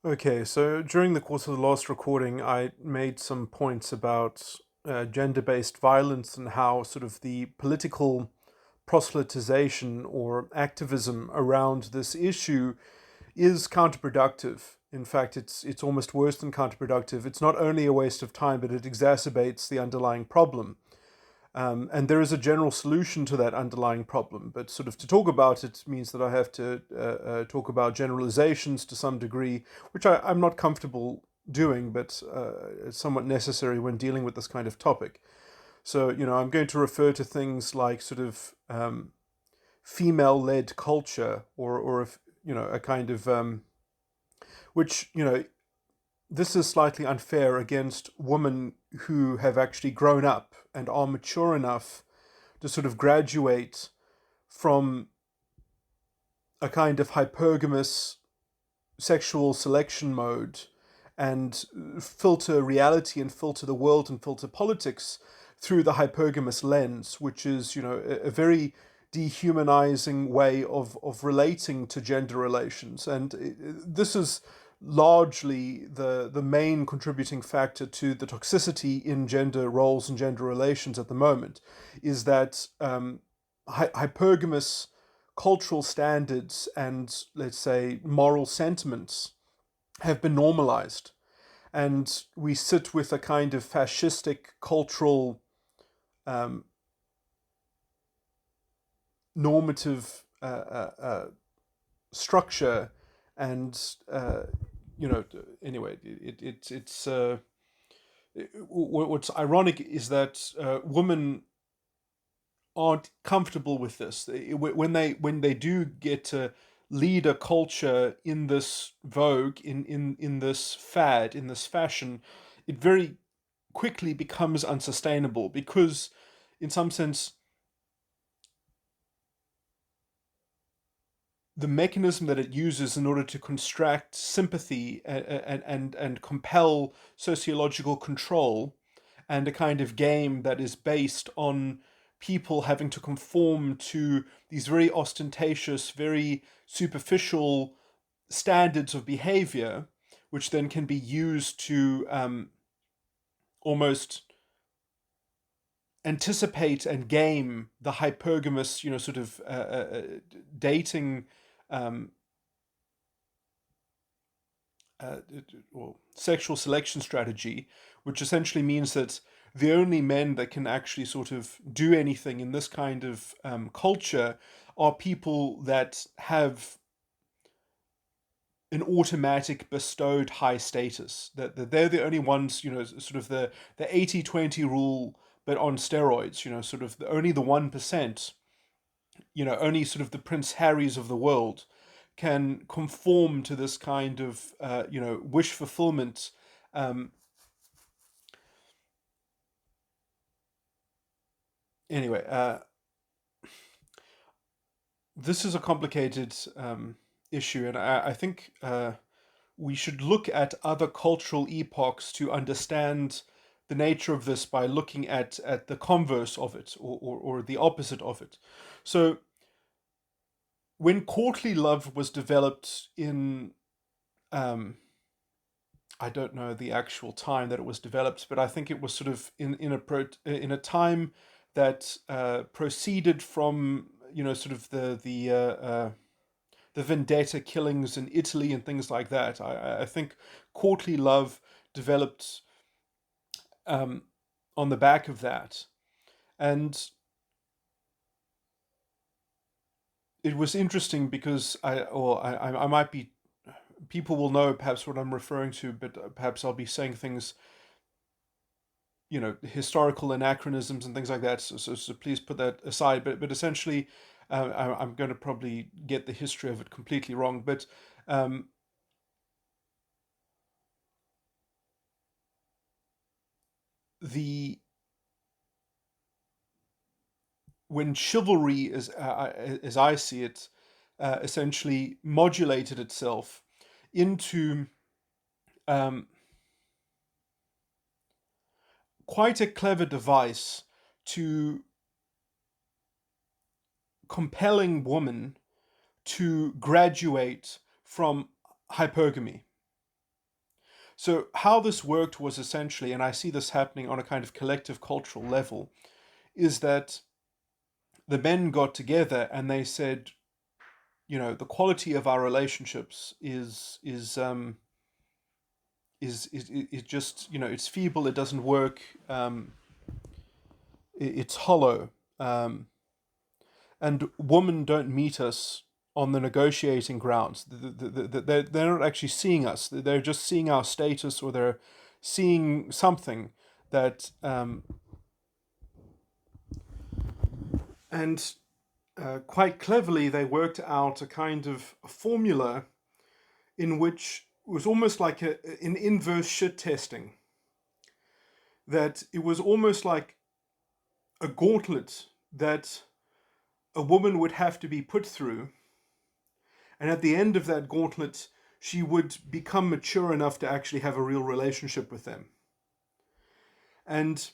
Okay, so during the course of the last recording, I made some points about gender-based violence and how sort of the political proselytization or activism around this issue is counterproductive. In fact, it's almost worse than counterproductive. It's not only a waste of time, but it exacerbates the underlying problem. And there is a general solution to that underlying problem. But sort of to talk about it means that I have to talk about generalizations to some degree, which I'm not comfortable doing, but it's somewhat necessary when dealing with this kind of topic. So, I'm going to refer to things like sort of female-led culture, or if, a kind of which this is slightly unfair against women who have actually grown up and are mature enough to sort of graduate from a kind of hypergamous sexual selection mode and filter reality and filter the world and filter politics through the hypergamous lens, which is, a very dehumanizing way of relating to gender relations. And this is largely the main contributing factor to the toxicity in gender roles and gender relations at the moment, is that hypergamous cultural standards and, let's say, moral sentiments have been normalized. And we sit with a kind of fascistic cultural normative structure. And, anyway, it's what's ironic is that women aren't comfortable with this. When they do get to lead a culture in this vogue, in this fad, in this fashion, it very quickly becomes unsustainable because, in some sense, the mechanism that it uses in order to construct sympathy and compel sociological control, and a kind of game that is based on people having to conform to these very ostentatious, very superficial standards of behavior, which then can be used to almost anticipate and game the hypergamous, sort of dating um, uh, well, sexual selection strategy, which essentially means that the only men that can actually sort of do anything in this kind of culture are people that have an automatic bestowed high status. That they're the only ones, sort of the 80-20 rule, but on steroids, sort of only the 1%, only sort of the Prince Harrys of the world can conform to this kind of, wish fulfillment. Um, anyway, this is a complicated issue, and I think we should look at other cultural epochs to understand the nature of this by looking at the converse of it, or the opposite of it. So, when courtly love was developed in, um, I don't know the actual time that it was developed, but I think it was sort of in a time that proceeded from, sort of the vendetta killings in Italy and things like that. I think courtly love developed um, on the back of that, and it was interesting because I might be, people will know perhaps what I'm referring to, but perhaps I'll be saying things, historical anachronisms and things like that. So please put that aside. But essentially, I'm going to probably get the history of it completely wrong. But um, the when chivalry, as I see it, essentially modulated itself into um, quite a clever device to compelling women to graduate from hypergamy. So how this worked was essentially, and I see this happening on a kind of collective cultural level, is that the men got together and they said, the quality of our relationships is just, it's feeble, it doesn't work, it's hollow, and women don't meet us on the negotiating grounds. They're not actually seeing us. They're just seeing our status, or they're seeing something that, and quite cleverly, they worked out a kind of formula in which it was almost like an inverse shit testing. That it was almost like a gauntlet that a woman would have to be put through. And at the end of that gauntlet, she would become mature enough to actually have a real relationship with them. And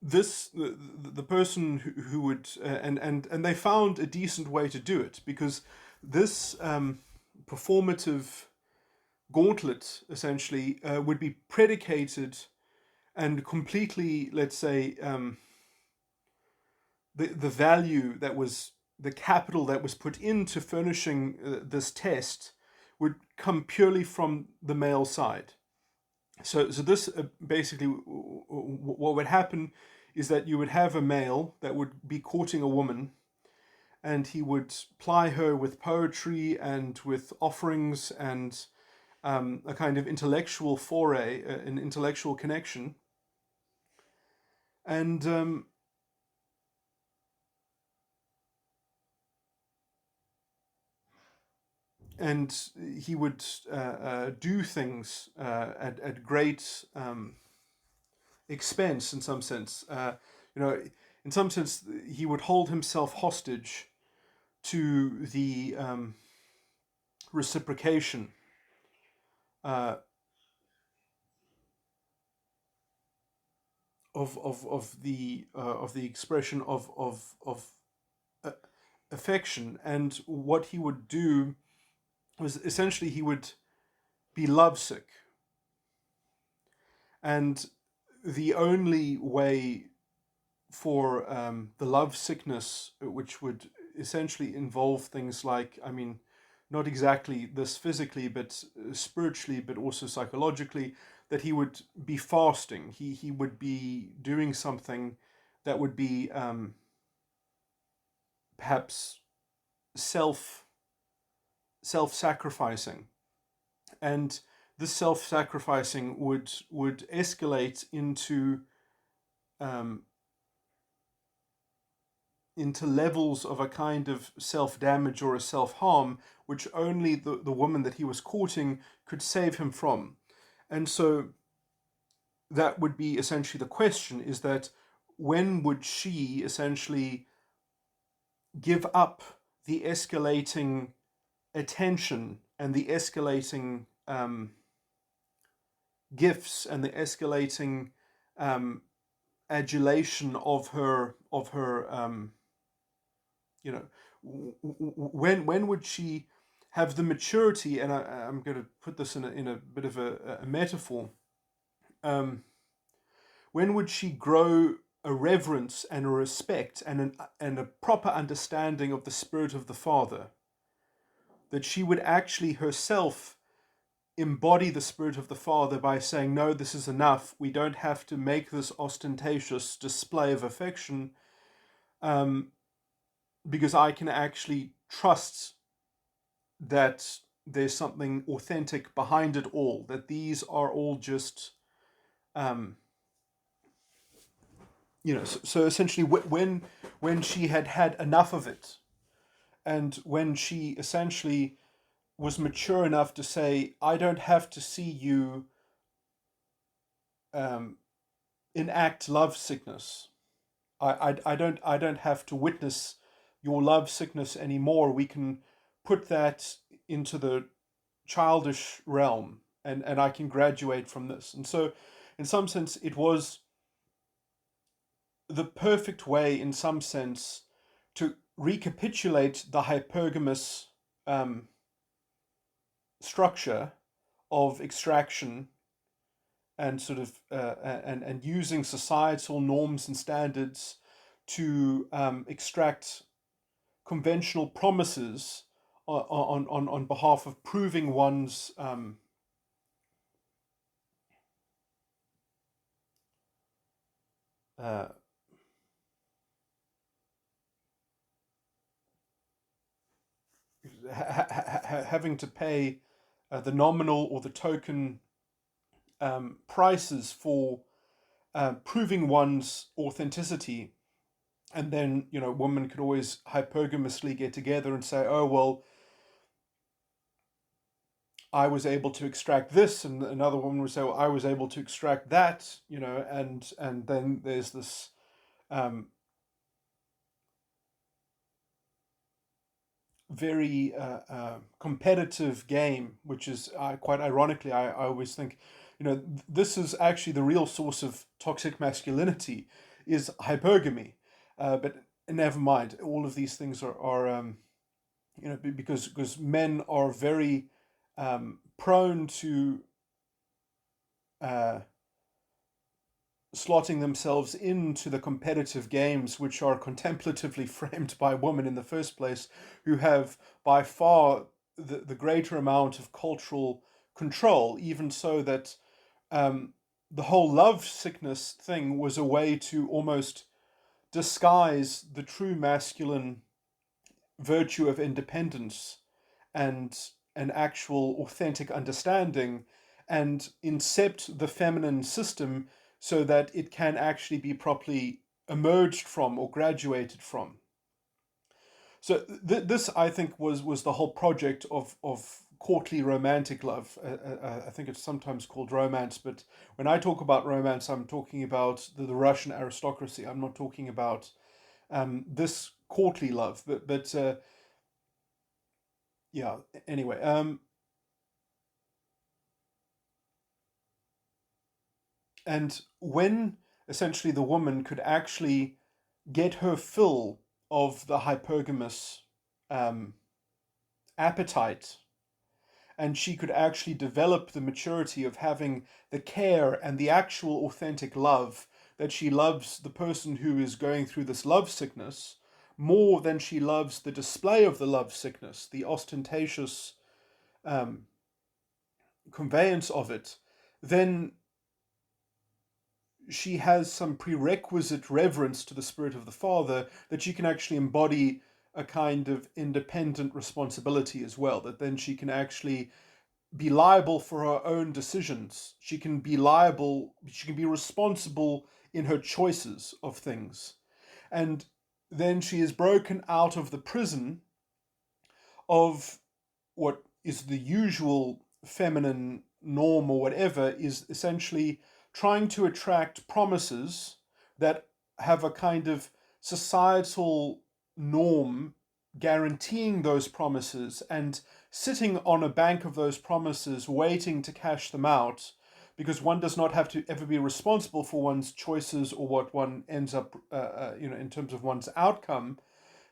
the person who would, and they found a decent way to do it, because this performative gauntlet essentially would be predicated and completely, let's say, the value that was, the capital that was put into furnishing this test would come purely from the male side. So this basically, what would happen is that you would have a male that would be courting a woman, and he would ply her with poetry and with offerings and a kind of intellectual foray, an intellectual connection. And he would do things at great expense, in some sense. In some sense, he would hold himself hostage to the reciprocation uh, of the expression of affection. And what he would do was essentially he would be lovesick, and the only way for the love sickness, which would essentially involve things like, I mean, not exactly this physically, but spiritually, but also psychologically, that he would be fasting. He would be doing something that would be perhaps self sacrificing, and this self sacrificing would escalate um, into levels of a kind of self-damage or a self-harm, which only the woman that he was courting could save him from. And so that would be essentially the question, is that when would she essentially give up the escalating attention and the escalating gifts and the escalating adulation of her when would she have the maturity? And I'm going to put this in a bit of a metaphor. When would she grow a reverence and a respect and a proper understanding of the spirit of the Father, that she would actually herself embody the spirit of the Father by saying, no, this is enough, we don't have to make this ostentatious display of affection, because I can actually trust that there's something authentic behind it all, that these are all just, so essentially when she had enough of it, and when she essentially was mature enough to say, I don't have to see you enact love sickness. I don't have to witness your love sickness anymore. We can put that into the childish realm, and I can graduate from this. And so in some sense it was the perfect way, in some sense, to recapitulate the hypergamous structure of extraction and sort of and using societal norms and standards to extract conventional promises on behalf of proving one's uh, having to pay the nominal or the token prices for proving one's authenticity. And then, women could always hypergamously get together and say, oh, well, I was able to extract this, and another woman would say, well, I was able to extract that, and then there's this very competitive game, which is quite ironically, I always think, this is actually the real source of toxic masculinity, is hypergamy. But never mind, all of these things are because men are very prone to slotting themselves into the competitive games, which are contemplatively framed by women in the first place, who have by far the greater amount of cultural control, even so that the whole love sickness thing was a way to almost disguise the true masculine virtue of independence and an actual authentic understanding, and incept the feminine system so that it can actually be properly emerged from or graduated from. So this, I think, was the whole project of courtly romantic love. I think it's sometimes called romance, but when I talk about romance, I'm talking about the Russian aristocracy. I'm not talking about this courtly love. But yeah. Anyway, and when essentially the woman could actually get her fill of the hypergamous um, appetite, and she could actually develop the maturity of having the care and the actual authentic love, that she loves the person who is going through this love sickness more than she loves the display of the love sickness, the ostentatious um, conveyance of it, then she has some prerequisite reverence to the spirit of the father, that she can actually embody a kind of independent responsibility as well, that then she can actually be liable for her own decisions. She can be responsible in her choices of things. And then she is broken out of the prison of what is the usual feminine norm or whatever, is essentially trying to attract promises that have a kind of societal norm guaranteeing those promises, and sitting on a bank of those promises waiting to cash them out, because one does not have to ever be responsible for one's choices or what one ends up in terms of one's outcome,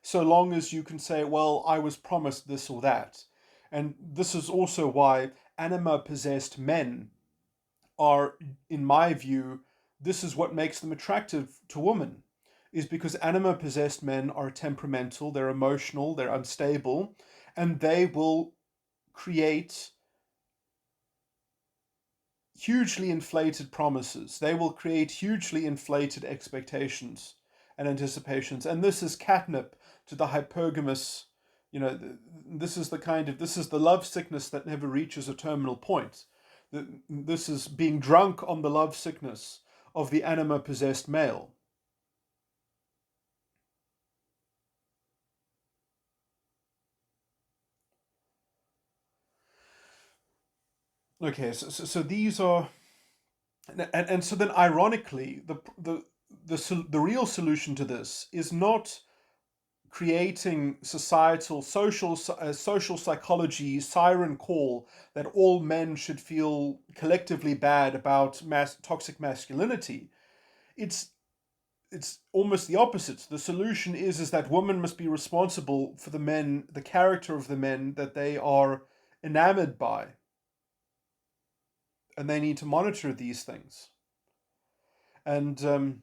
so long as you can say, well, I was promised this or that. And this is also why anima possessed men are, in my view, this is what makes them attractive to women, is because anima possessed men are temperamental, they're emotional, they're unstable, and they will create hugely inflated promises. They will create hugely inflated expectations and anticipations. And this is catnip to the hypergamous, this is the love sickness that never reaches a terminal point. This is being drunk on the love sickness of the anima possessed male. Okay, so these are, and so then ironically, the real solution to this is not creating social psychology siren call that all men should feel collectively bad about toxic masculinity. It's almost the opposite. The solution is that women must be responsible for the character of the men that they are enamored by. and they need to monitor these things. And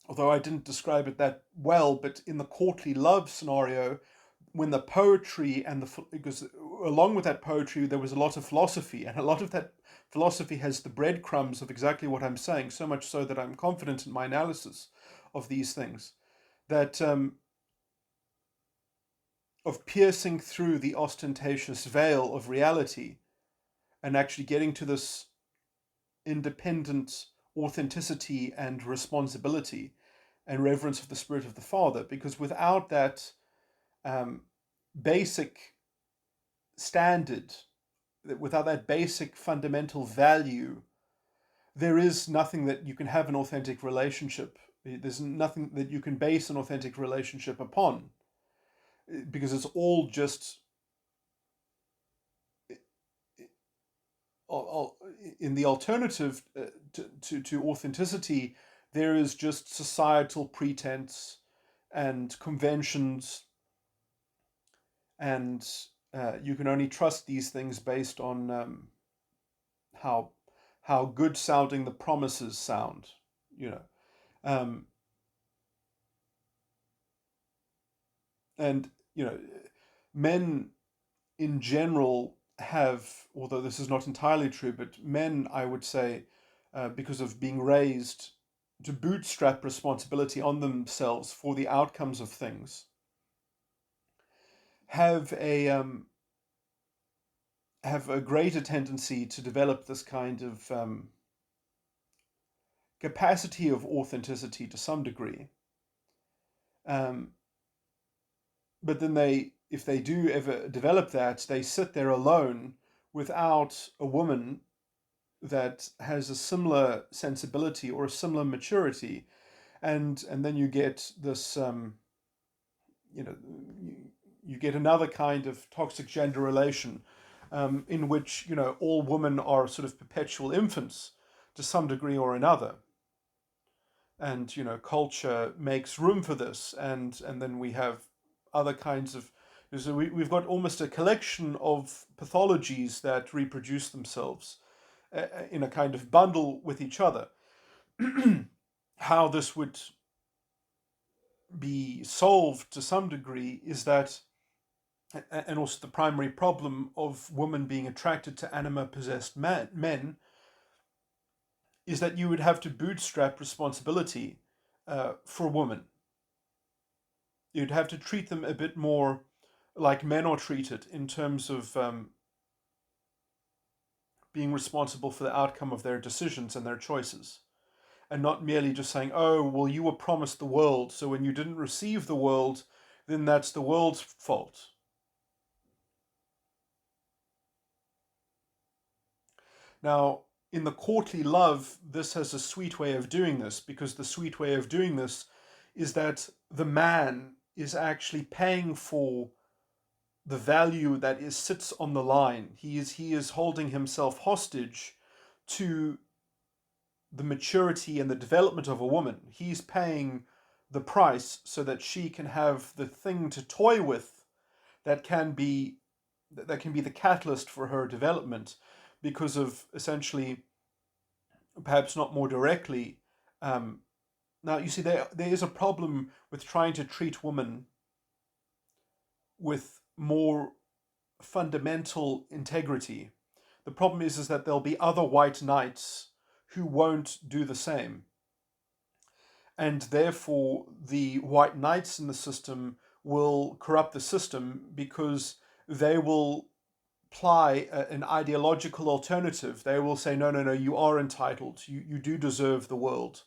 although I didn't describe it that well, but in the courtly love scenario, when the poetry and because along with that poetry there was a lot of philosophy, and a lot of that philosophy has the breadcrumbs of exactly what I'm saying, so much so that I'm confident in my analysis of these things, that of piercing through the ostentatious veil of reality and actually getting to this independent authenticity and responsibility and reverence of the Spirit of the Father, because without that basic standard, without that basic fundamental value, there is nothing that you can have an authentic relationship. There's nothing that you can base an authentic relationship upon, because it's all just in the alternative to authenticity. There is just societal pretense and conventions, and you can only trust these things based on how good sounding the promises sound, you know. And men in general have, although this is not entirely true, but men, I would say, because of being raised to bootstrap responsibility on themselves for the outcomes of things, have a greater tendency to develop this kind of capacity of authenticity to some degree. But then if they do ever develop that, they sit there alone without a woman that has a similar sensibility or a similar maturity, and then you get this, you get another kind of toxic gender relation, in which all women are sort of perpetual infants to some degree or another, and culture makes room for this, and then we have other kinds of, so we've got almost a collection of pathologies that reproduce themselves in a kind of bundle with each other. How this would be solved to some degree is that, and also the primary problem of women being attracted to anima-possessed men, is that you would have to bootstrap responsibility for women. You'd have to treat them a bit more like men are treated in terms of being responsible for the outcome of their decisions and their choices, and not merely just saying, oh, well, you were promised the world, so when you didn't receive the world, then that's the world's fault. Now, in the courtly love, this has a sweet way of doing this, because the sweet way of doing this is that the man is actually paying for the value that sits on the line. He is holding himself hostage to the maturity and the development of a woman. He's paying the price so that she can have the thing to toy with that can be the catalyst for her development, because of essentially, perhaps not more directly. Now, you see, there is a problem with trying to treat women with more fundamental integrity. The problem is that there'll be other white knights who won't do the same. And therefore, the white knights in the system will corrupt the system, because they will apply an ideological alternative. They will say, no, no, no, you are entitled. You do deserve the world.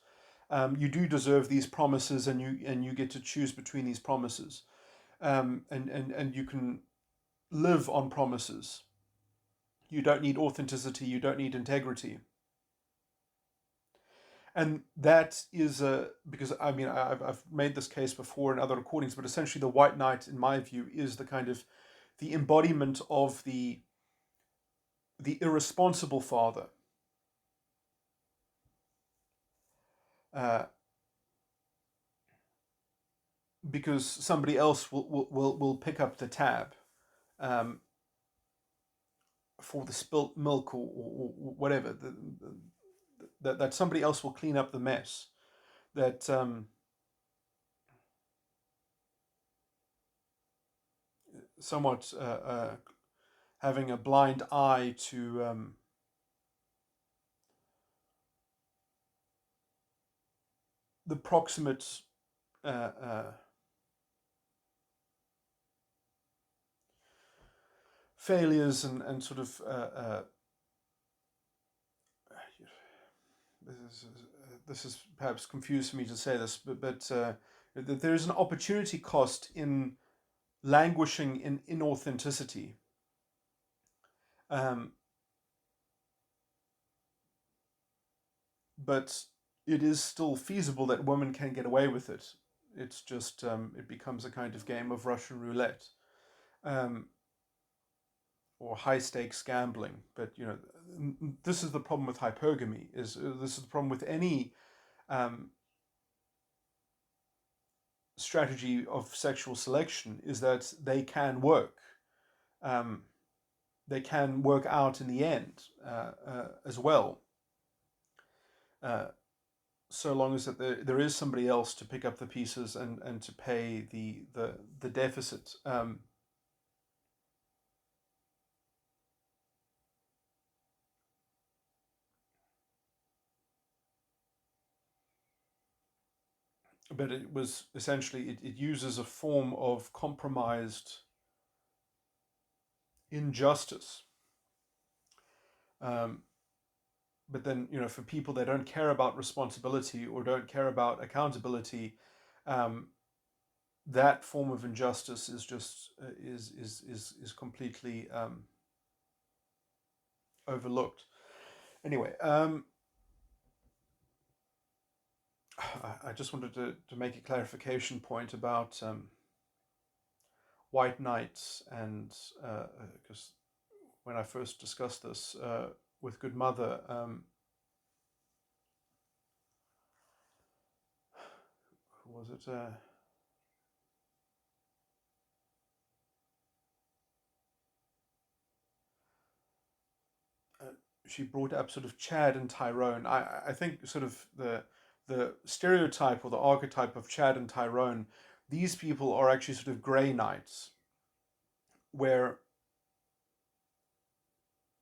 You do deserve these promises, and you get to choose between these promises. And you can live on promises. You don't need authenticity. You don't need integrity. And that is because I mean I've made this case before in other recordings, but essentially the white knight, in my view, is the kind of the embodiment of the irresponsible father. Because somebody else will pick up the tab. for the spilt milk or whatever, that somebody else will clean up the mess. That somewhat having a blind eye to the proximate uh, uh, failures and sort of this is perhaps confused for me to say this, but there is an opportunity cost in languishing in inauthenticity. Um, but it is still feasible that women can get away with it. It's just it becomes a kind of game of Russian roulette, um, or high stakes gambling. But this is the problem with hypergamy. This is the problem with any um, strategy of sexual selection, is that they can work. Um, they can work out in the end as well, so long as that there is somebody else to pick up the pieces and to pay the deficit. But it was essentially, it uses a form of compromised injustice. Um, but then, for people that don't care about responsibility or don't care about accountability, um, that form of injustice is just is completely overlooked. Anyway, I just wanted to make a clarification point about white knights, and because when I first discussed this with Good Mother, who was it? She brought up sort of Chad and Tyrone. I think sort of the stereotype or the archetype of Chad and Tyrone, these people are actually sort of grey knights, where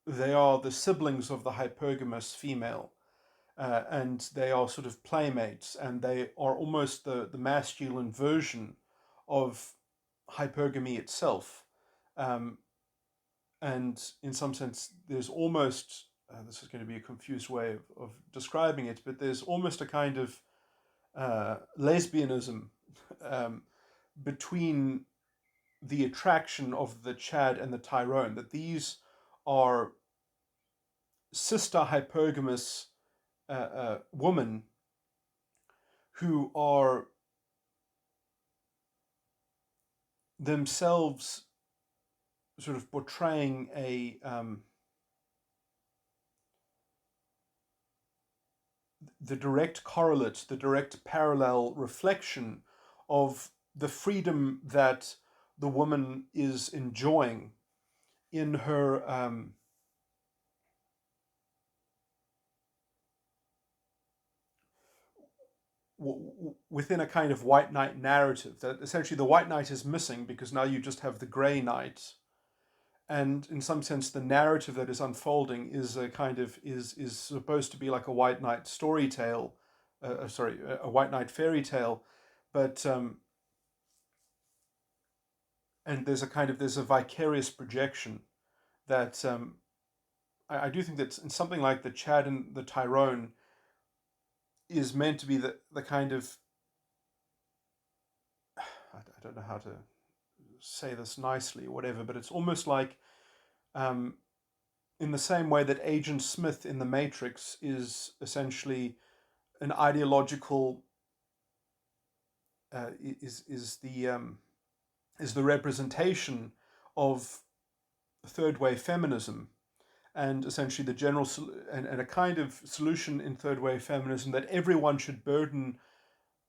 they are the siblings of the hypergamous female, and they are sort of playmates, and they are almost the masculine version of hypergamy itself. Um, and in some sense, there's almost, this is going to be a confused way of describing it, but there's almost a kind of lesbianism um, between the attraction of the Chad and the Tyrone, that these are sister hypergamous women who are themselves sort of portraying the direct correlate, the direct parallel reflection of the freedom that the woman is enjoying in her within a kind of white knight narrative, that essentially the white knight is missing because now you just have the grey knight, and in some sense the narrative that is unfolding is a kind of is supposed to be like a white knight story tale, sorry, a white knight fairy tale, but and there's a vicarious projection that I do think that in something like the Chad and the Tyrone is meant to be the kind of, I don't know how to say this nicely or whatever, but it's almost like um, in the same way that Agent Smith in The Matrix is essentially an ideological is the representation of third wave feminism, and essentially the general and a kind of solution in third wave feminism that everyone should burden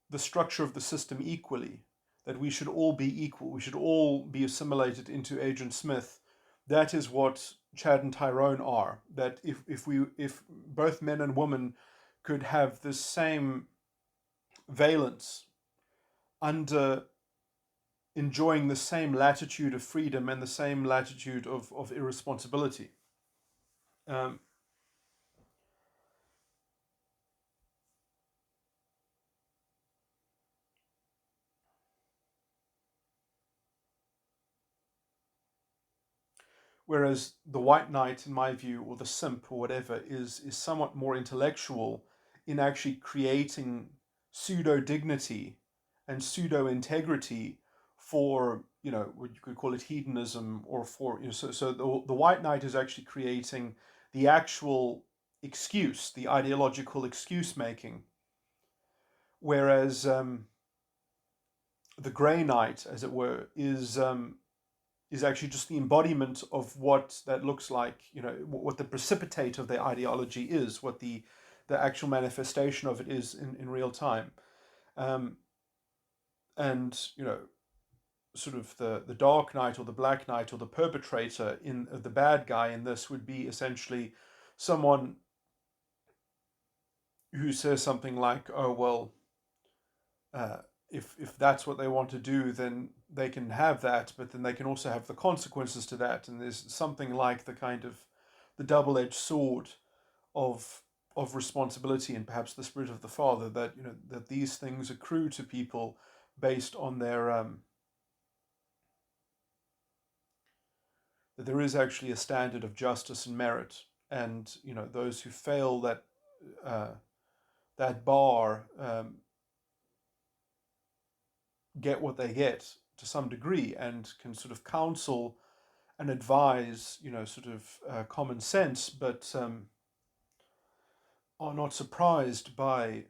the structure of the system equally, that we should all be equal, we should all be assimilated into Agent Smith. That is what Chad and Tyrone are. That if both men and women could have the same valence under enjoying the same latitude of freedom and the same latitude of irresponsibility. Um, Whereas the white knight, in my view, or the simp or whatever, is somewhat more intellectual in actually creating pseudo dignity and pseudo integrity for, what you could call it hedonism, or for, so the white knight is actually creating the actual excuse, the ideological excuse making, whereas the grey knight, as it were, is actually just the embodiment of what that looks like, what the precipitate of their ideology is, what the actual manifestation of it is in real time. Um, and, sort of the dark knight or the black knight or the perpetrator in the bad guy in this would be essentially someone who says something like, oh, well, uh, if that's what they want to do, then they can have that, but then they can also have the consequences to that. And there's something like the kind of the double-edged sword of responsibility and perhaps the spirit of the father, that that these things accrue to people based on their that there is actually a standard of justice and merit, and those who fail uh, that bar get what they get to some degree and can sort of counsel and advise, sort of common sense, but are not surprised by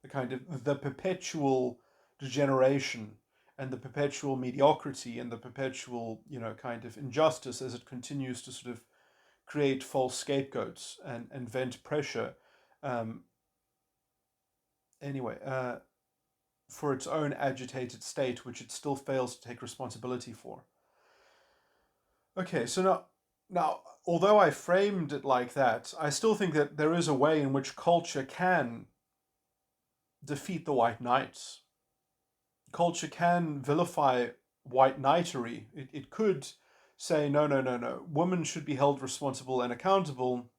the kind of the perpetual degeneration and the perpetual mediocrity and the perpetual, kind of injustice as it continues to sort of create false scapegoats and vent pressure. Um, anyway, for its own agitated state, which it still fails to take responsibility for. Okay, so now, although I framed it like that, I still think that there is a way in which culture can defeat the white knights. Culture can vilify white knightery. It could say, no, no, no, no, women should be held responsible and accountable,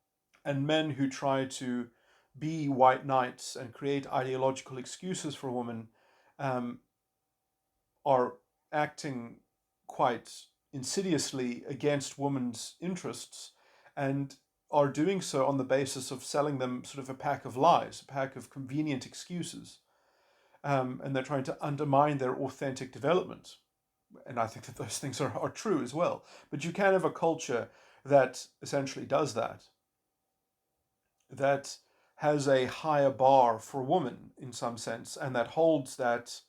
and men who try to be white knights and create ideological excuses for women um, are acting quite insidiously against women's interests, and are doing so on the basis of selling them sort of a pack of lies, a pack of convenient excuses. And they're trying to undermine their authentic development. And I think that those things are true as well. But you can have a culture that essentially does that, that has a higher bar for women in some sense, and that holds that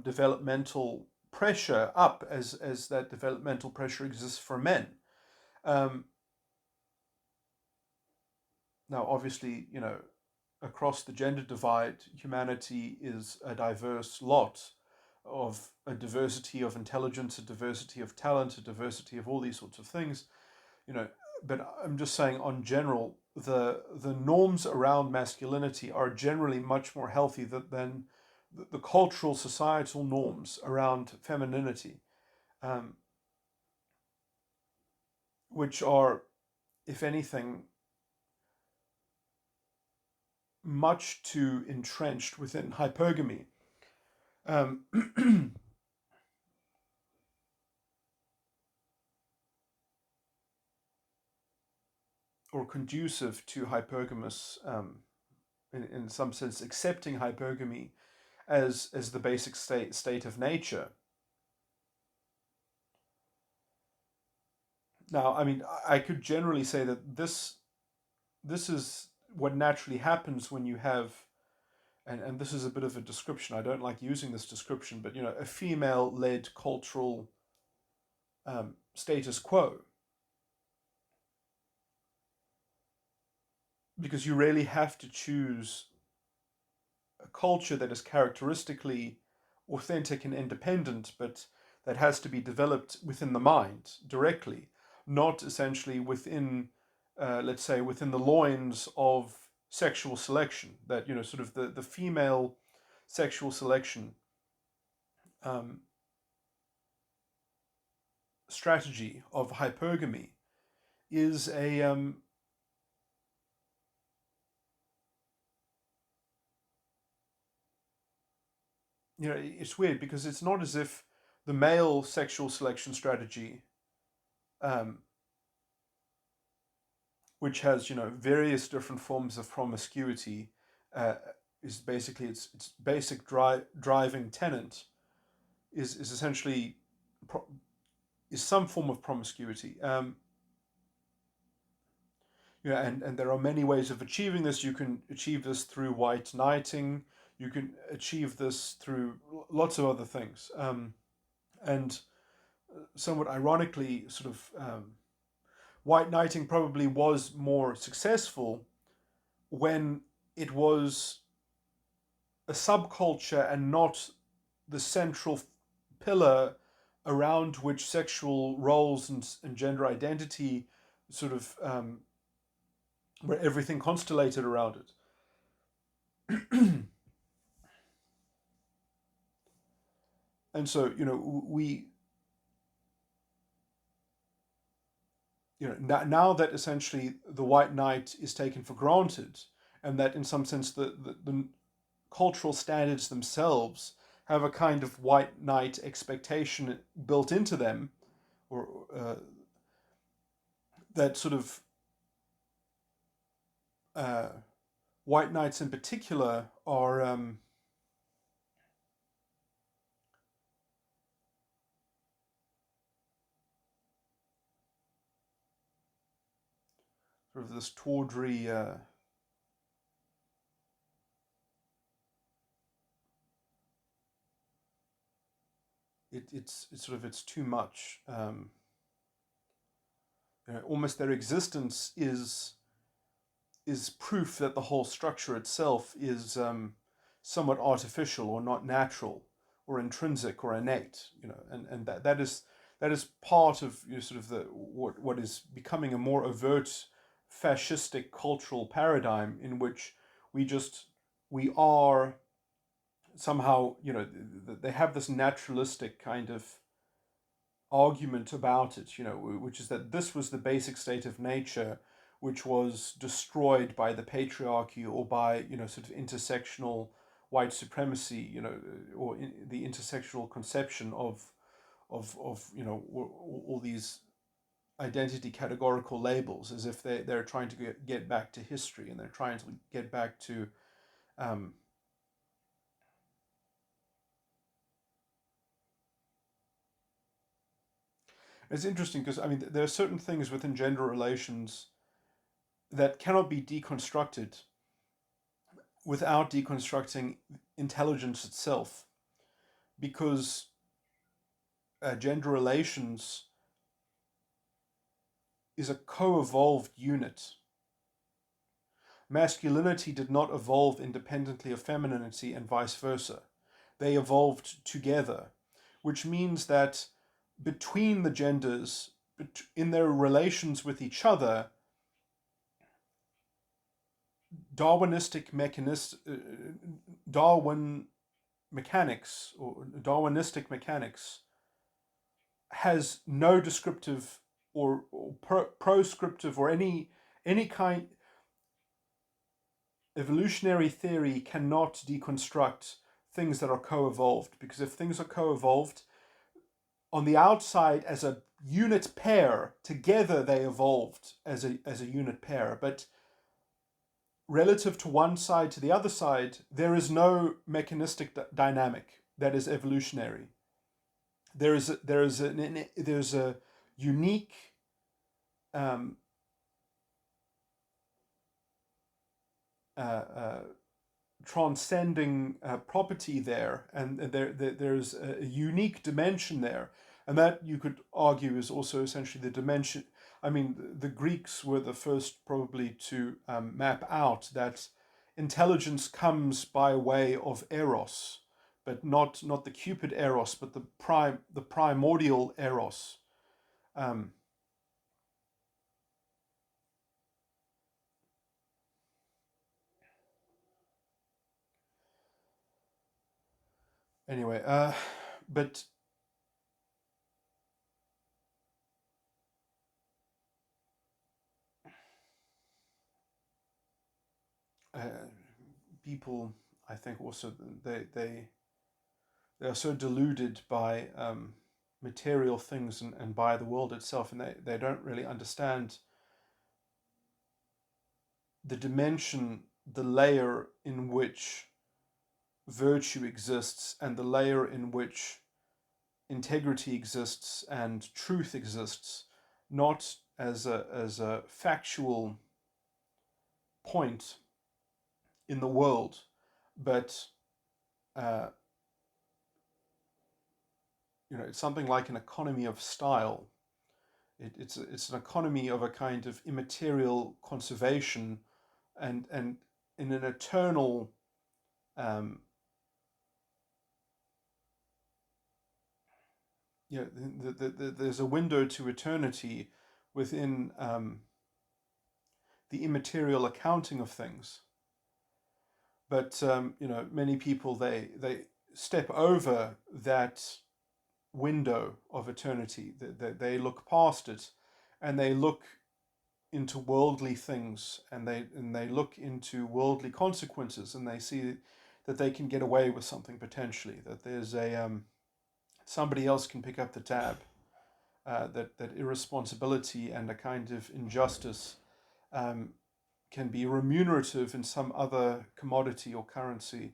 developmental pressure up as that developmental pressure exists for men. Um, Now, obviously, across the gender divide, humanity is a diverse lot of a diversity of intelligence, a diversity of talent, a diversity of all these sorts of things, you know. But I'm just saying, on general, the norms around masculinity are generally much more healthy than the cultural societal norms around femininity, um, which are, if anything, much too entrenched within hypergamy, um, or conducive to hypergamous, in some sense, accepting hypergamy as the basic state of nature. Now, I mean, I could generally say that this is what naturally happens when you have, and this is a bit of a description. I don't like using this description, but a female-led cultural status quo, because you really have to choose a culture that is characteristically authentic and independent, but that has to be developed within the mind directly, not essentially within, let's say, within the loins of sexual selection. That, sort of the female sexual selection um, strategy of hypergamy is a it's weird because it's not as if the male sexual selection strategy, um, which has various different forms of promiscuity, uh, is basically its basic driving tenet is essentially pro- is some form of promiscuity. And there are many ways of achieving this. You can achieve this through white knighting. You can achieve this through lots of other things. And somewhat ironically, sort of white knighting probably was more successful when it was a subculture and not the central pillar around which sexual roles and gender identity sort of where everything constellated around it. And so we now that essentially the white knight is taken for granted, and that in some sense the cultural standards themselves have a kind of white knight expectation built into them, or that sort of uh, white knights in particular are sort of this tawdry. It's too much. Almost their existence is proof that the whole structure itself is somewhat artificial or not natural or intrinsic or innate. And that is part of sort of the what is becoming a more overt fascistic cultural paradigm in which we just we are somehow they have this naturalistic kind of argument about it, which is that this was the basic state of nature, which was destroyed by the patriarchy or by sort of intersectional white supremacy, or the intersectional conception of all these identity categorical labels, as if they're trying to get back to history, and they're trying to get back to um, it's interesting because I mean there are certain things within gender relations that cannot be deconstructed without deconstructing intelligence itself, because gender relations is a co-evolved unit. Masculinity did not evolve independently of femininity and vice versa. They evolved together, which means that between the genders, in their relations with each other, Darwinistic Darwin mechanics or Darwinistic mechanics has no descriptive or proscriptive or any kind. Evolutionary theory cannot deconstruct things that are co-evolved, because if things are co-evolved on the outside as a unit pair, together they evolved as a unit pair, but relative to one side to the other side, there is no mechanistic dynamic that is evolutionary. There's a unique um, uh, uh, transcending property there, and there's a unique dimension there, and that you could argue is also essentially the dimension. I mean, the Greeks were the first probably to map out that intelligence comes by way of eros, but not the Cupid eros, but the primordial eros. Um, anyway, but people, I think, also they are so deluded by material things and by the world itself, and they don't really understand the dimension, the layer in which virtue exists, and the layer in which integrity exists and truth exists, not as a factual point in the world, but uh, it's something like an economy of style. It's an economy of a kind of immaterial conservation, and in an eternal um, there's a window to eternity within the immaterial accounting of things. But many people they step over that window of eternity. They look past it, and they look into worldly things, and they look into worldly consequences, and they see that they can get away with something potentially. That there's a somebody else can pick up the tab. That irresponsibility and a kind of injustice um, can be remunerative in some other commodity or currency.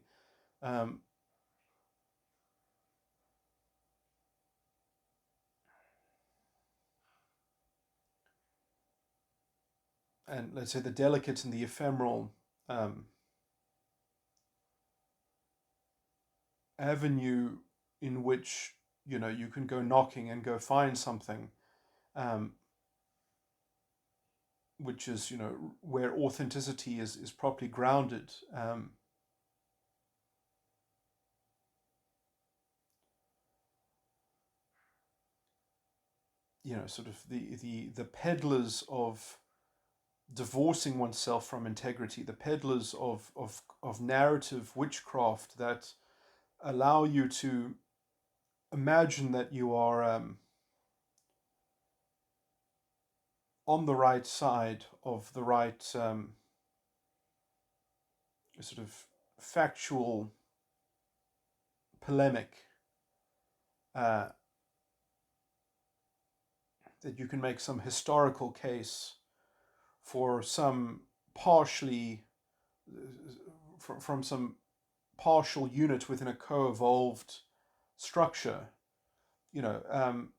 Um, and let's say the delicate and the ephemeral um, avenue in which you can go knocking and go find something, um, which is where authenticity is properly grounded. Sort of the peddlers of divorcing oneself from integrity, the peddlers of narrative witchcraft that allow you to imagine that you are on the right side of the right sort of factual polemic, uh, that you can make some historical case for some partially from some partial unit within a co-evolved structure. You know, um,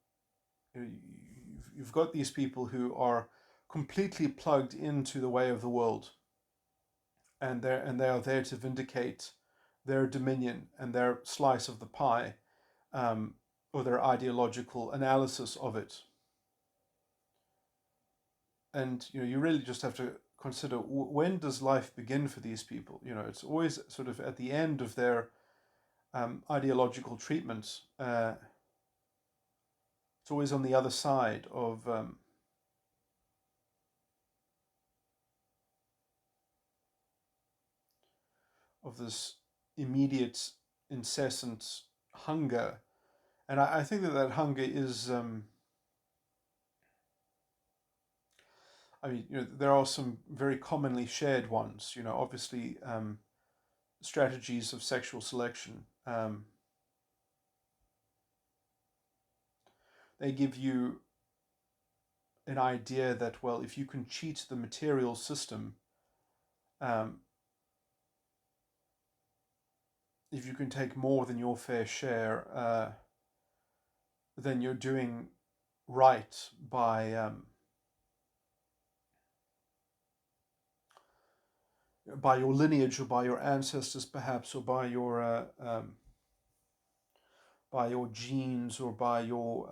you've got these people who are completely plugged into the way of the world, and they are there to vindicate their dominion and their slice of the pie, um, or their ideological analysis of it. And you really just have to consider, when does life begin for these people. It's always sort of at the end of their ideological treatment. It's always on the other side of this immediate, incessant hunger. And I think that hunger is, I mean, there are some very commonly shared ones. Obviously, strategies of sexual selection. They give you an idea that, well, if you can cheat the material system, um, if you can take more than your fair share, then you're doing right by your lineage, or by your ancestors, perhaps, or by your genes, or by your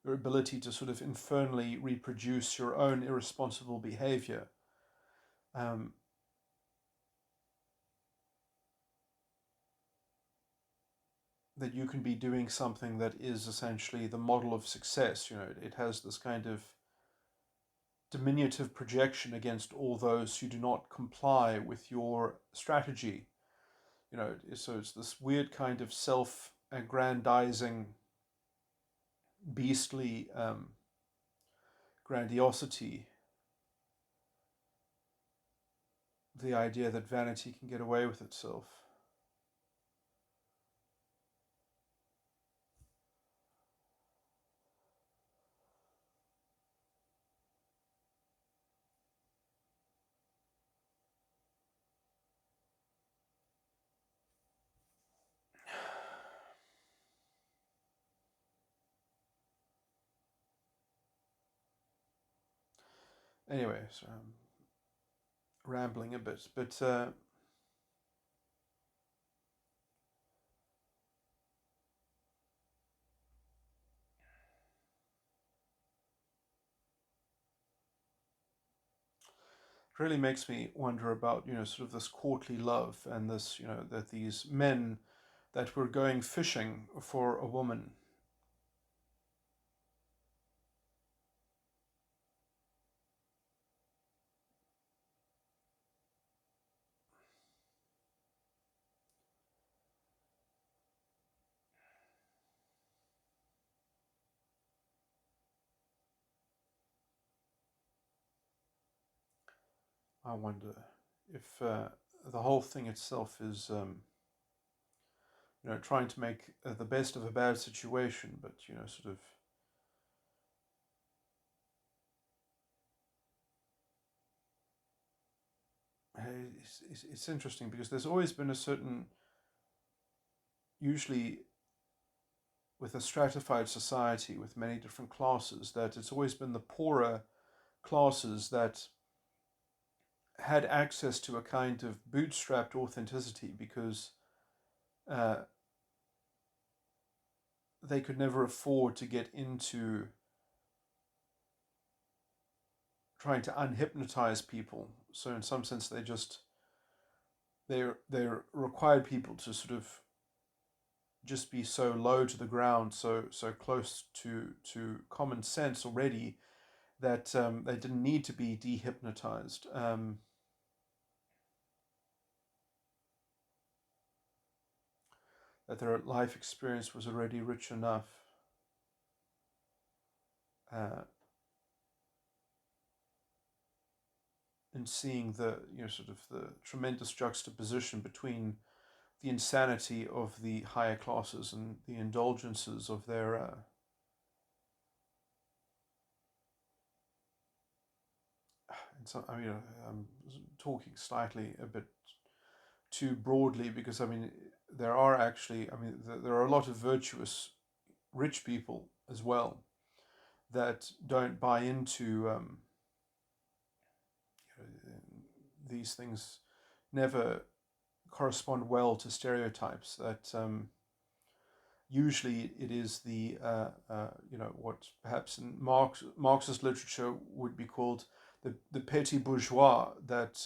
ability to sort of infernally reproduce your own irresponsible behavior. Um, that you can be doing something that is essentially the model of success. It has this kind of diminutive projection against all those who do not comply with your strategy. So it's this weird kind of self-aggrandizing, beastly grandiosity. The idea that vanity can get away with itself. Anyway, so I'm rambling a bit, but it really makes me wonder about, sort of this courtly love, and this, that these men that were going fishing for a woman. I wonder if the whole thing itself is, trying to make the best of a bad situation, but, sort of. It's interesting because there's always been a certain, usually with a stratified society with many different classes, that it's always been the poorer classes that had access to a kind of bootstrapped authenticity, because uh, they could never afford to get into trying to unhypnotize people. So in some sense, they required people to sort of just be so low to the ground, so close to common sense already, that they didn't need to be dehypnotized. That their life experience was already rich enough. Uh, in seeing the, sort of the tremendous juxtaposition between the insanity of the higher classes and the indulgences of their so, I mean, I'm talking slightly a bit too broadly, because I mean there are actually, I mean, there are a lot of virtuous rich people as well that don't buy into these things, never correspond well to stereotypes. That usually it is the what perhaps in Marxist literature would be called the petty bourgeois, that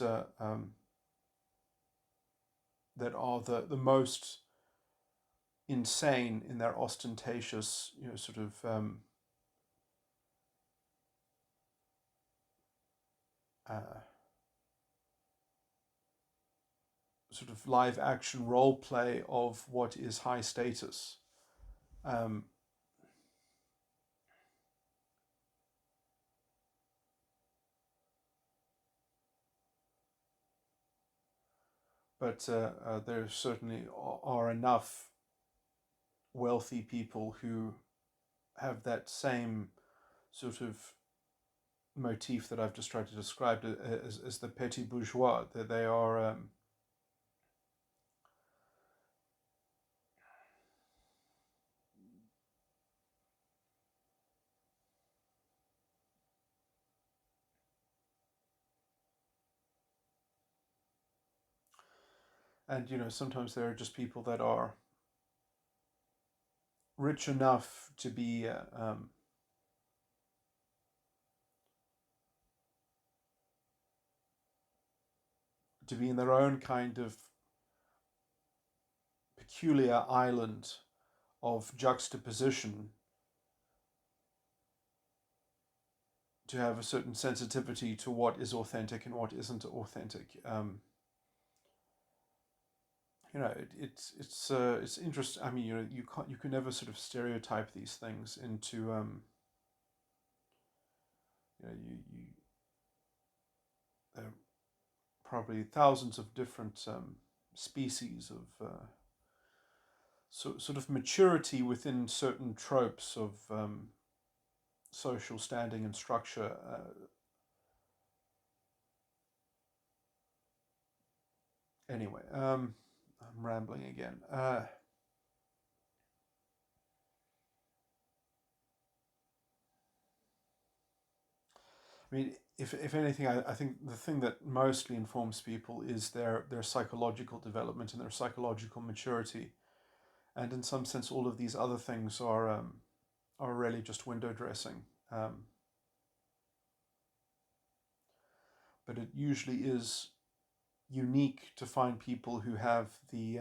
that are the most insane in their ostentatious, sort of uh, sort of live action role play of what is high status. Um, but there certainly are enough wealthy people who have that same sort of motif that I've just tried to describe as the petty bourgeois. That they are, and sometimes there are just people that are rich enough to be in their own kind of peculiar island of juxtaposition to have a certain sensitivity to what is authentic and what isn't authentic. It's interesting. I mean, you can never sort of stereotype these things into there are probably thousands of different species of sort of maturity within certain tropes of social standing and structure. Anyway, I'm rambling again. I mean, if anything, I think the thing that mostly informs people is their psychological development and their psychological maturity, and in some sense, all of these other things are really just window dressing. But it usually is unique to find people who have the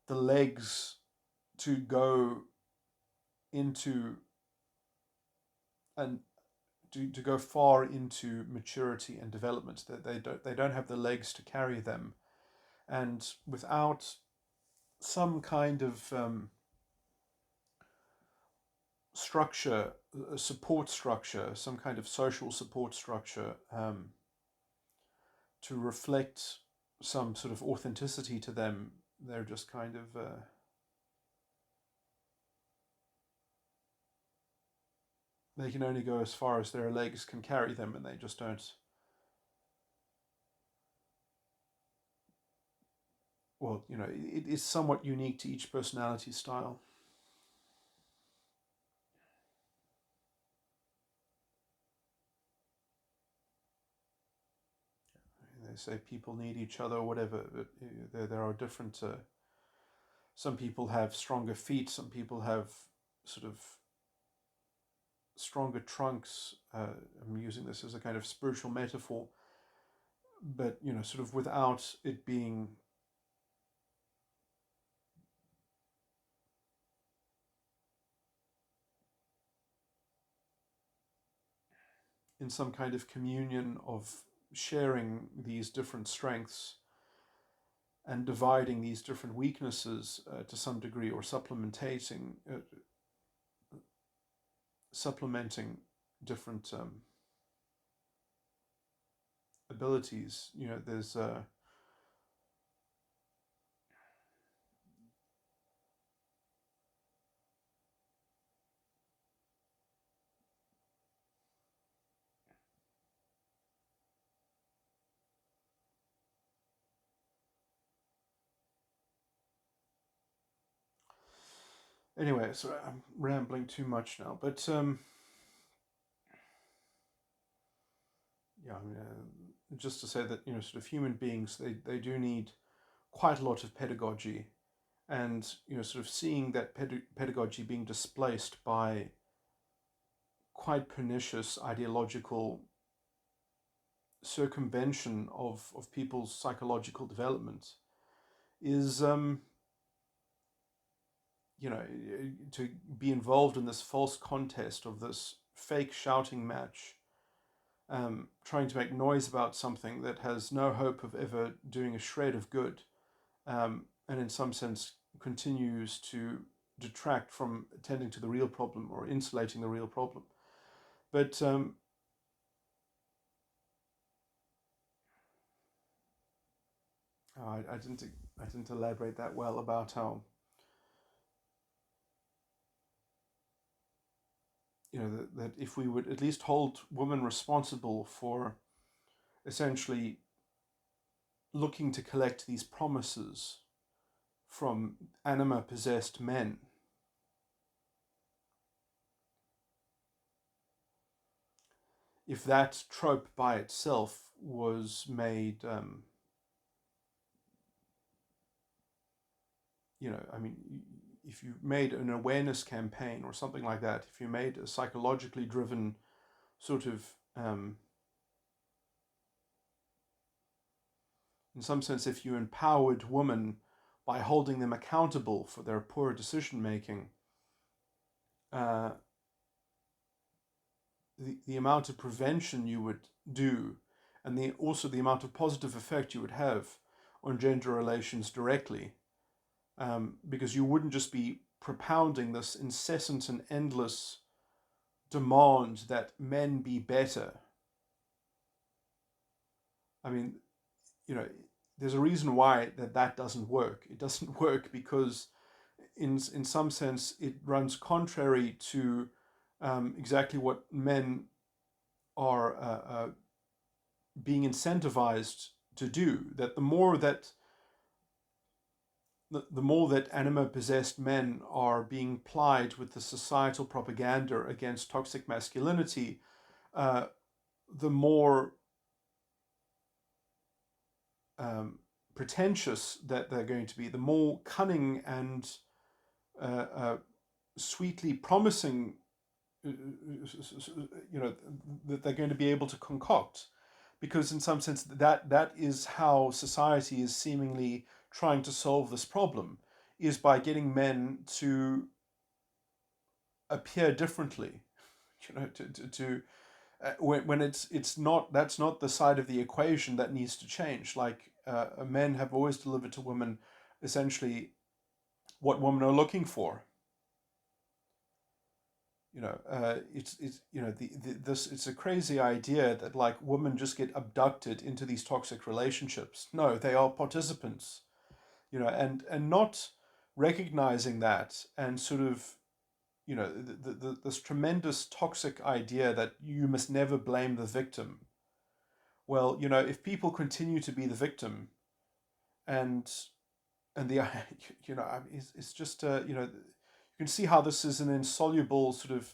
legs to go into and to go far into maturity and development. That they don't have the legs to carry them, and without some kind of structure, support structure, some kind of social support structure to reflect some sort of authenticity to them, they're just kind of they can only go as far as their legs can carry them, and they just don't. Well, it is somewhat unique to each personality style. They say people need each other or whatever, but there are different. Some people have stronger feet. Some people have sort of stronger trunks. I'm using this as a kind of spiritual metaphor, but sort of without it being in some kind of communion of sharing these different strengths and dividing these different weaknesses to some degree, or supplementing different abilities. There's anyway. So I'm rambling too much now, but yeah, I mean, just to say that sort of human beings, they do need quite a lot of pedagogy, and sort of seeing that pedagogy being displaced by quite pernicious ideological circumvention of people's psychological development is to be involved in this false contest of this fake shouting match, trying to make noise about something that has no hope of ever doing a shred of good, and in some sense continues to detract from attending to the real problem or insulating the real problem. But I didn't elaborate that well about how that if we would at least hold women responsible for essentially looking to collect these promises from anima possessed men, if that trope by itself was made I mean, if you made an awareness campaign or something like that, if you made a psychologically driven sort of in some sense, if you empowered women by holding them accountable for their poor decision making, the amount of prevention you would do, and also the amount of positive effect you would have on gender relations directly, because you wouldn't just be propounding this incessant and endless demand that men be better. I mean, there's a reason why that doesn't work. It doesn't work because in some sense it runs contrary to exactly what men are being incentivized to do. That the more that anima-possessed men are being plied with the societal propaganda against toxic masculinity, the more pretentious that they're going to be, the more cunning and sweetly promising, that they're going to be able to concoct. Because in some sense that is how society is seemingly trying to solve this problem, is by getting men to appear differently, when it's not, that's not the side of the equation that needs to change. Like men have always delivered to women essentially what women are looking for. It's a crazy idea that like women just get abducted into these toxic relationships. No, they are participants, and not recognizing that, and sort of, this tremendous toxic idea that you must never blame the victim. Well, if people continue to be the victim, and the I mean, it's just you can see how this is an insoluble sort of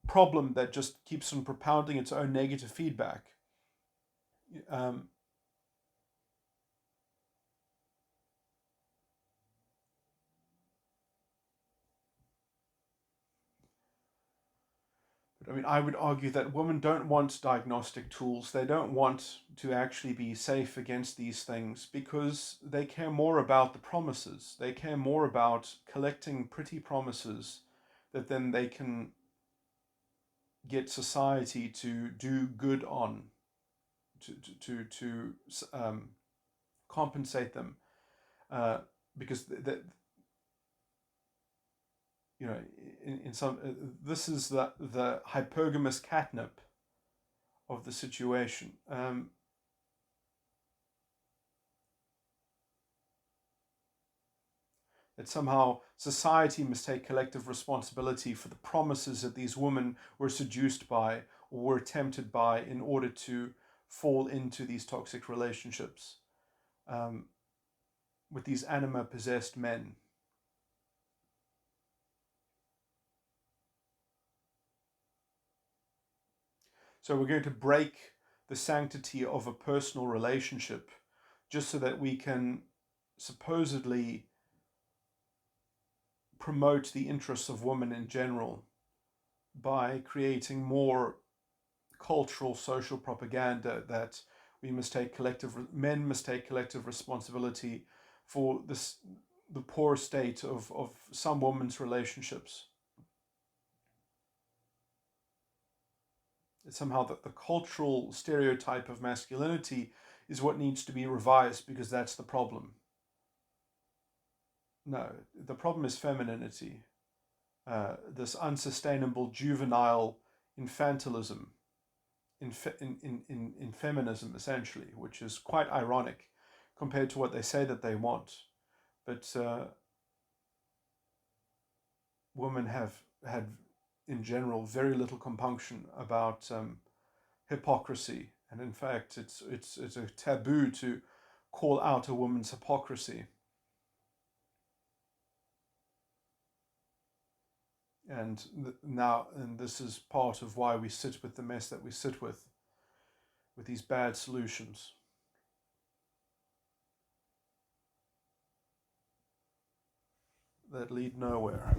problem that just keeps on propounding its own negative feedback. I mean, I would argue that women don't want diagnostic tools. They don't want to actually be safe against these things, because they care more about the promises. They care more about collecting pretty promises that then they can get society to do good on, to compensate them, because in some this is the hypergamous catnip of the situation. That somehow society must take collective responsibility for the promises that these women were seduced by or were tempted by in order to fall into these toxic relationships with these anima-possessed men. So we're going to break the sanctity of a personal relationship just so that we can supposedly promote the interests of women in general by creating more cultural, social propaganda that men must take collective responsibility for the poor state of some women's relationships. It's somehow that the cultural stereotype of masculinity is what needs to be revised, because that's the problem. No, the problem is femininity, this unsustainable juvenile infantilism in feminism, essentially, which is quite ironic compared to what they say that they want. But women have had, in general, very little compunction about hypocrisy, and in fact, it's a taboo to call out a woman's hypocrisy. And this is part of why we sit with the mess that we sit with these bad solutions that lead nowhere.